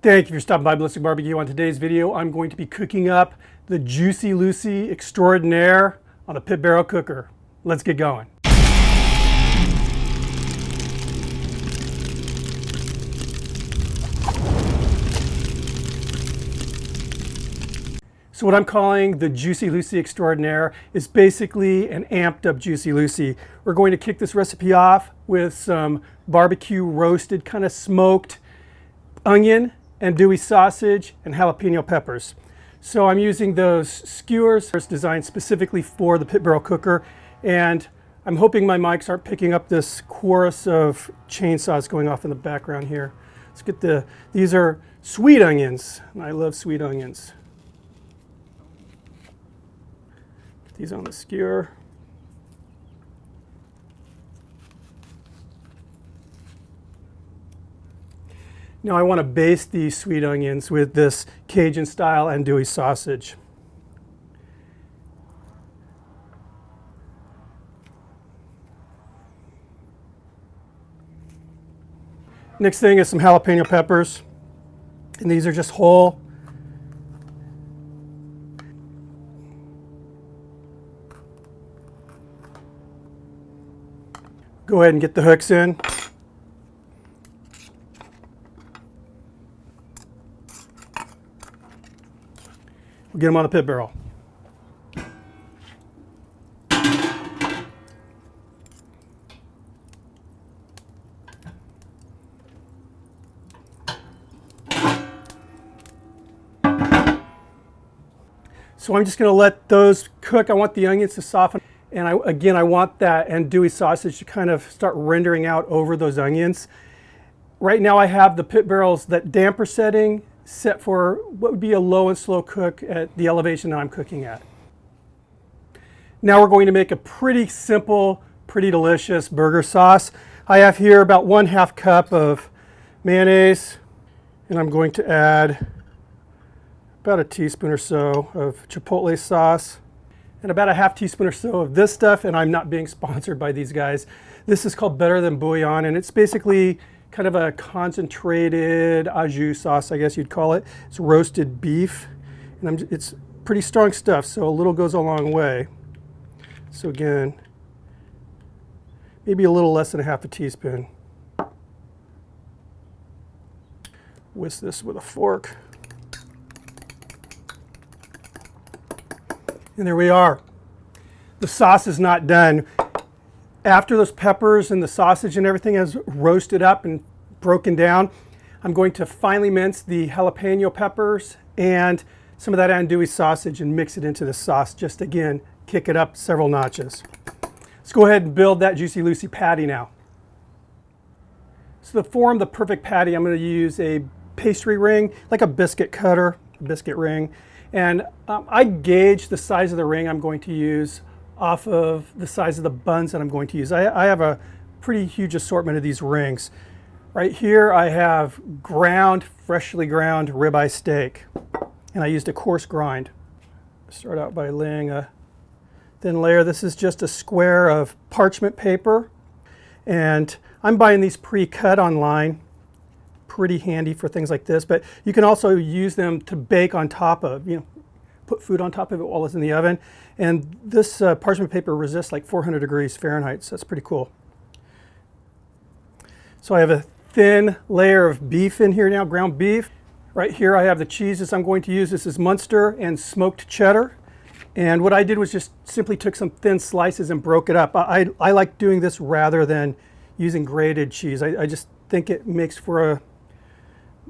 Thank you for stopping by Ballistic Barbecue. On today's video, I'm going to be cooking up the Jucy Extraordinaire on a pit barrel cooker. Let's get going. So what I'm calling the Jucy Extraordinaire is basically an amped up Juicy Lucy. We're going to kick this recipe off with some barbecue roasted, kind of smoked onion, andouille sausage, and jalapeno peppers. So I'm using those skewers designed specifically for the pit barrel cooker, and I'm hoping my mics aren't picking up this chorus of chainsaws going off in the background here. Let's get these are sweet onions, and I love sweet onions. Get these on the skewer. Now I want to baste these sweet onions with this Cajun style andouille sausage. Next thing is some jalapeno peppers, and these are just whole. Go ahead and get the hooks in. Get them on the pit barrel. So I'm just going to let those cook. I want the onions to soften, and I want that andouille sausage to kind of start rendering out over those onions. Right now I have the pit barrels, that damper setting, set for what would be a low and slow cook at the elevation that I'm cooking at. Now we're going to make a pretty simple, pretty delicious burger sauce. I have here about 1/2 cup of mayonnaise, and I'm going to add about a teaspoon or so of chipotle sauce, and about a 1/2 teaspoon or so of this stuff, and I'm not being sponsored by these guys. This is called Better Than Bouillon, and it's basically kind of a concentrated au jus sauce, I guess you'd call it. It's roasted beef, and it's pretty strong stuff, so a little goes a long way. So again, maybe a little less than a 1/2 teaspoon. Whisk this with a fork. And there we are. The sauce is not done. After those peppers and the sausage and everything has roasted up and broken down, I'm going to finely mince the jalapeno peppers and some of that andouille sausage and mix it into the sauce. Just again, kick it up several notches. Let's go ahead and build that Jucy Lucy patty now. So to form the perfect patty, I'm going to use a pastry ring, like a biscuit cutter, a biscuit ring. And I gauge the size of the ring I'm going to use off of the size of the buns that I'm going to use. I have a pretty huge assortment of these rings. Right here I have freshly ground ribeye steak, and I used a coarse grind. Start out by laying a thin layer. This is just a square of parchment paper, and I'm buying these pre-cut online. Pretty handy for things like this, but you can also use them to bake on top of, put food on top of it while it's in the oven. And this parchment paper resists like 400 degrees Fahrenheit, so that's pretty cool. So I have a thin layer of beef in here now, ground beef. Right here I have the cheeses I'm going to use. This is Munster and smoked cheddar. And what I did was just simply took some thin slices and broke it up. I like doing this rather than using grated cheese. I just think it makes for a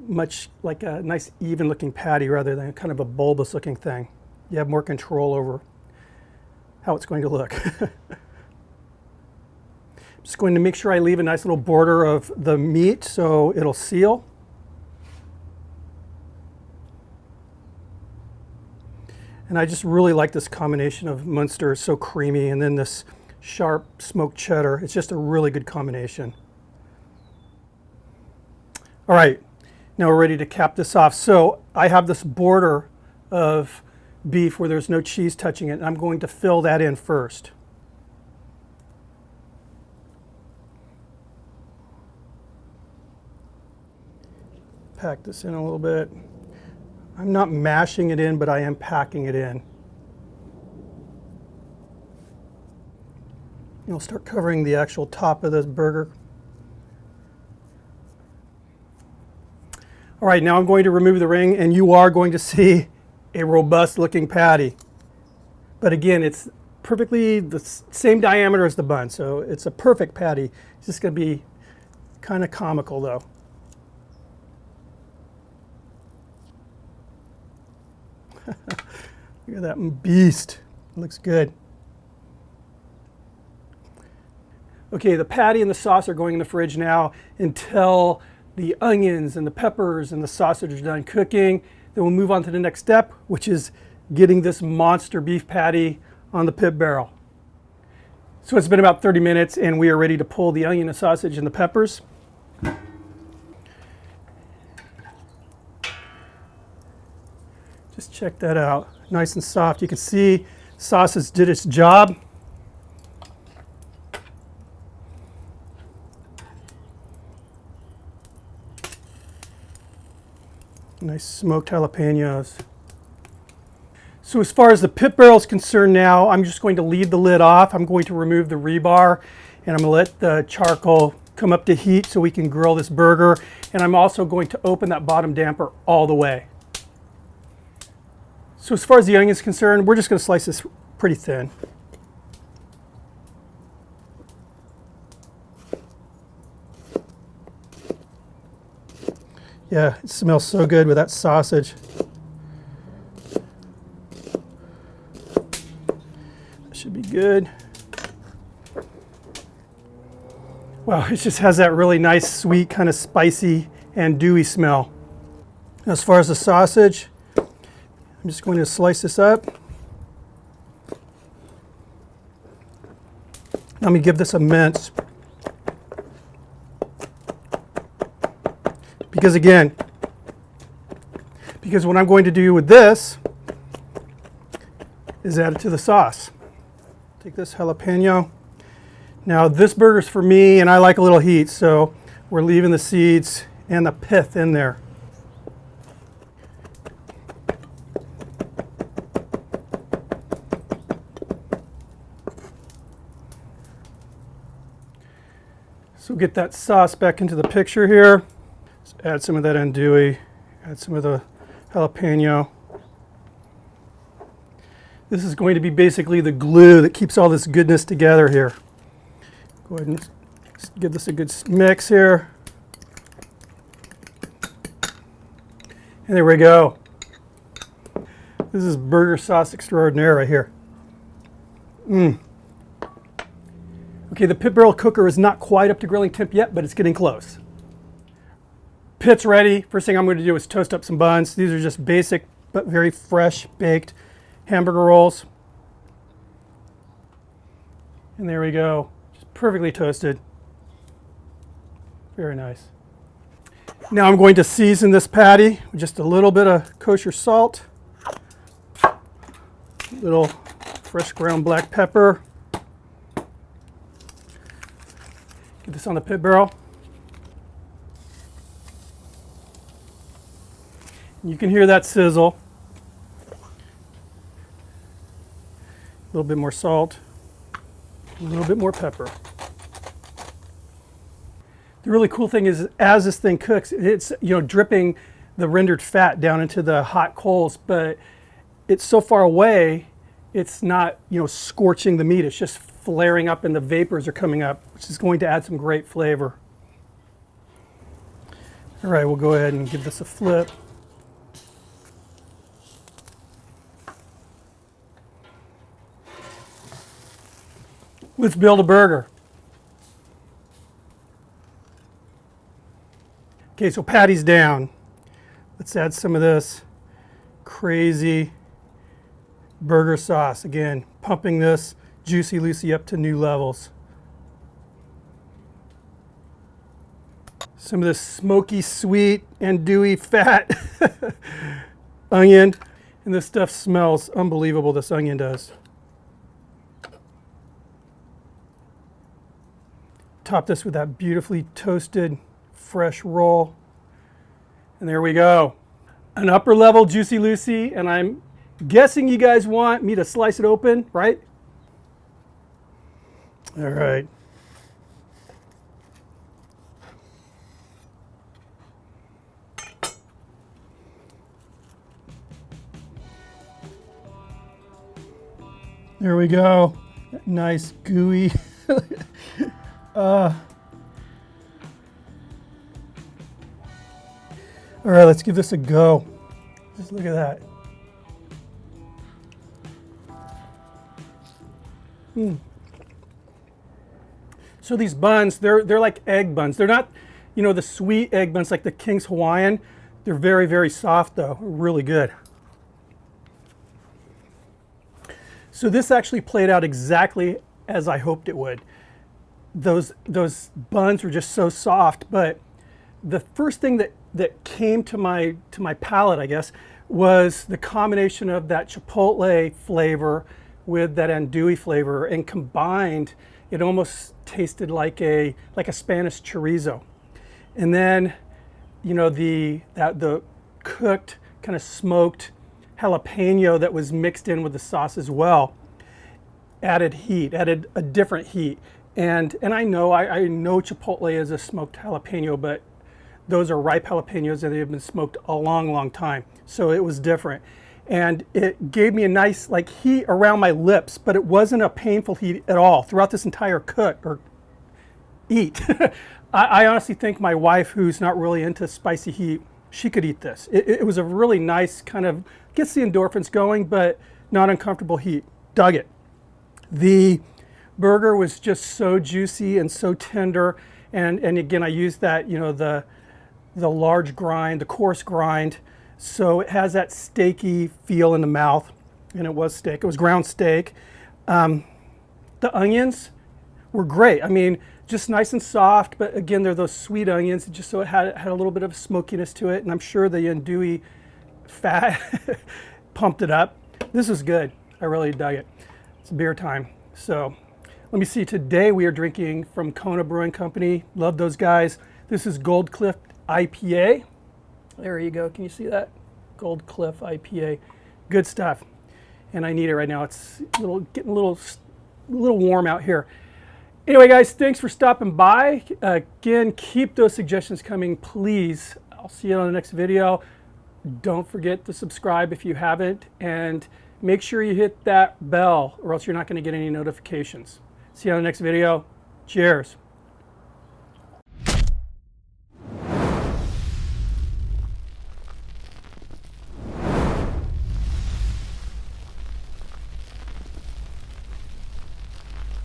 much like a nice even looking patty rather than kind of a bulbous looking thing. You have more control over how it's going to look. I'm just going to make sure I leave a nice little border of the meat so it'll seal. And I just really like this combination of Munster, it's so creamy, and then this sharp smoked cheddar. It's just a really good combination. All right. Now we're ready to cap this off. So I have this border of beef where there's no cheese touching it, and I'm going to fill that in first. pack this in a little bit. I'm not mashing it in, but I am packing it in. You'll start covering the actual top of this burger. All right, now I'm going to remove the ring, and you are going to see a robust looking patty. But again, it's perfectly the same diameter as the bun, so it's a perfect patty. It's just going to be kind of comical though. Look at that beast. It looks good. Okay, the patty and the sauce are going in the fridge now until the onions and the peppers and the sausage are done cooking. Then we'll move on to the next step, which is getting this monster beef patty on the pit barrel. So it's been about 30 minutes and we are ready to pull the onion, the sausage, and the peppers. Just check that out. Nice and soft. You can see sausage did its job. Nice smoked jalapenos. So as far as the pit barrel is concerned now, I'm just going to leave the lid off. I'm going to remove the rebar and I'm going to let the charcoal come up to heat so we can grill this burger. And I'm also going to open that bottom damper all the way. So as far as the onion is concerned, we're just going to slice this pretty thin. Yeah, it smells so good with that sausage. That should be good. Wow, it just has that really nice, sweet, kind of spicy and dewy smell. As far as the sausage, I'm just going to slice this up. Let me give this a mince. Because what I'm going to do with this is add it to the sauce. Take this jalapeno. Now this burger's for me and I like a little heat, so we're leaving the seeds and the pith in there. So get that sauce back into the picture here. Add some of that andouille, add some of the jalapeno. This is going to be basically the glue that keeps all this goodness together here. Go ahead and give this a good mix here. And there we go. This is burger sauce extraordinaire right here. Okay, the pit barrel cooker is not quite up to grilling temp yet, but it's getting close. Pit's ready. First thing I'm going to do is toast up some buns. These are just basic but very fresh baked hamburger rolls. And there we go. Just perfectly toasted. Very nice. Now I'm going to season this patty with just a little bit of kosher salt, a little fresh ground black pepper. Get this on the pit barrel. You can hear that sizzle. A little bit more salt, a little bit more pepper. The really cool thing is, as this thing cooks, it's dripping the rendered fat down into the hot coals, but it's so far away, it's not scorching the meat. It's just flaring up and the vapors are coming up, which is going to add some great flavor. All right, we'll go ahead and give this a flip. Let's build a burger. Okay, so patty's down. Let's add some of this crazy burger sauce. Again, pumping this Juicy Lucy up to new levels. Some of this smoky, sweet, and dewy fat onion. And this stuff smells unbelievable, this onion does. Top this with that beautifully toasted fresh roll. And there we go. An upper level Juicy Lucy, and I'm guessing you guys want me to slice it open, right? All right. There we go. Nice gooey. All right, let's give this a go. Just look at that. So these buns, they're like egg buns. They're not, you know, the sweet egg buns like the King's Hawaiian. They're very, very soft though, really good. So this actually played out exactly as I hoped it would. Those buns were just so soft, but the first thing that came to my palate, I guess, was the combination of that chipotle flavor with that andouille flavor, and combined, it almost tasted like a Spanish chorizo. And then, you know, the cooked kind of smoked jalapeno that was mixed in with the sauce as well added heat, added a different heat. And I know chipotle is a smoked jalapeno, but those are ripe jalapenos and they've been smoked a long, long time. So it was different. And it gave me a nice like heat around my lips, but it wasn't a painful heat at all throughout this entire cook or eat. I honestly think my wife, who's not really into spicy heat, she could eat this. It was a really nice kind of, gets the endorphins going, but not uncomfortable heat. Dug it. The burger was just so juicy and so tender. And again, I used that, you know, the large grind, the coarse grind. So it has that steaky feel in the mouth. And it was steak, it was ground steak. The onions were great. I mean, just nice and soft, but again, they're those sweet onions, just so it had a little bit of smokiness to it, and I'm sure the andouille fat pumped it up. This is good. I really dug it. It's beer time. So let me see. Today we are drinking from Kona Brewing Company. Love those guys. This is Gold Cliff IPA. There you go. Can you see that? Gold Cliff IPA. Good stuff. And I need it right now. It's getting a little warm out here. Anyway, guys, thanks for stopping by. Again, keep those suggestions coming, please. I'll see you on the next video. Don't forget to subscribe if you haven't, and make sure you hit that bell or else you're not going to get any notifications. See you on the next video. Cheers.